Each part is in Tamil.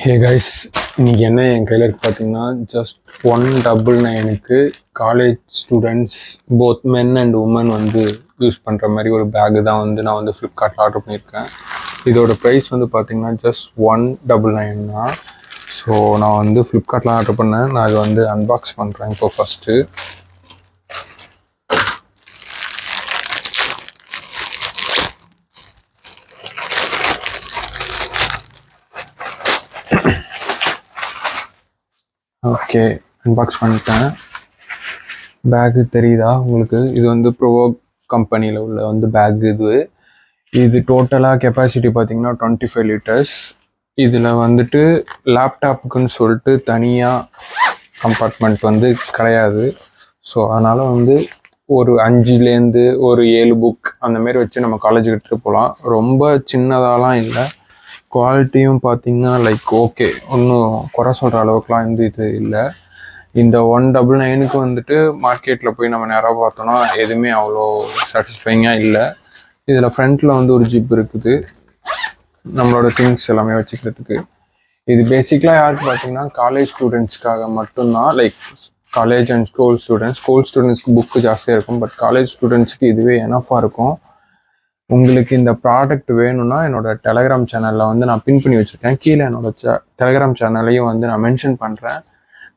ஹே கைஸ், இன்னைக்கு என்ன என் கையில் இருக்குது பார்த்தீங்கன்னா, ஜஸ்ட் 199க்கு college students both men and women வந்து யூஸ் பண்ணுற மாதிரி ஒரு பேக்கு தான் வந்து நான் வந்து ஃப்ளிப்கார்ட்டில் ஆர்டர் பண்ணியிருக்கேன். இதோட ப்ரைஸ் வந்து பார்த்தீங்கன்னா ஜஸ்ட் 199 தான். ஸோ நான் வந்து ஃப்ளிப்கார்ட்டில் ஆர்டர் பண்ணேன். நான் அதை வந்து அன்பாக்ஸ் பண்ணுறேன் இப்போ ஃபஸ்ட்டு. ஓகே, அன்பாக்ஸ் பண்ணிட்டேன். பேக்கு தெரியுதா உங்களுக்கு? இது வந்து ப்ரோவோக் கம்பெனியில் உள்ள வந்து பேக். இது டோட்டலாக கெப்பாசிட்டி பார்த்தீங்கன்னா 25 லிட்டர்ஸ். இதில் வந்துட்டு லேப்டாப்புக்குன்னு சொல்லிட்டு தனியாக கம்பார்ட்மெண்ட் வந்து கிடையாது. ஸோ அதனால் வந்து ஒரு 5லேருந்து ஒரு 7 புக் அந்தமாரி வச்சு நம்ம காலேஜுக்கு எடுத்துகிட்டு போகலாம். ரொம்ப சின்னதாலாம் இல்லை. குவாலிட்டியும் பார்த்தீங்கன்னா ஓகே, ஒன்றும் குறை சொல்கிற அளவுக்குலாம் இது இல்லை. இந்த 199க்கு வந்துட்டு மார்க்கெட்டில் போய் நம்ம நேராக பார்த்தோன்னா எதுவுமே அவ்வளோ சாட்டிஸ்ஃபைங்காக இல்லை. இதில் ஃப்ரண்ட்டில் வந்து ஒரு ஜிப் இருக்குது நம்மளோட திங்ஸ் எல்லாமே வச்சுக்கிறதுக்கு. இது பேசிக்கலாக யாருக்கு பார்த்தீங்கன்னா காலேஜ் ஸ்டூடெண்ட்ஸ்க்காக மட்டும்தான். காலேஜ் அண்ட் ஸ்கூல் ஸ்டூடெண்ட்ஸ்க்கு புக்கு ஜாஸ்தியாக இருக்கும். பட் காலேஜ் ஸ்டூடெண்ட்ஸ்க்கு இதுவே எனஃபாக இருக்கும். உங்களுக்கு இந்த ப்ராடக்ட் வேணும்னா என்னோட டெலகிராம் சேனலில் வந்து நான் பின் பண்ணி வச்சுருக்கேன். கீழே என்னோட டெலகிராம் சேனல்லையும் வந்து நான் மென்ஷன் பண்ணுறேன்.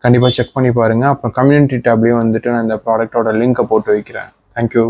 கண்டிப்பாக செக் பண்ணி பாருங்கள். அப்புறம் கம்யூனிட்டி டேப்லேயும் வந்துட்டு நான் இந்த ப்ராடக்டோட லிங்கை போட்டு வைக்கிறேன். தேங்க்யூ.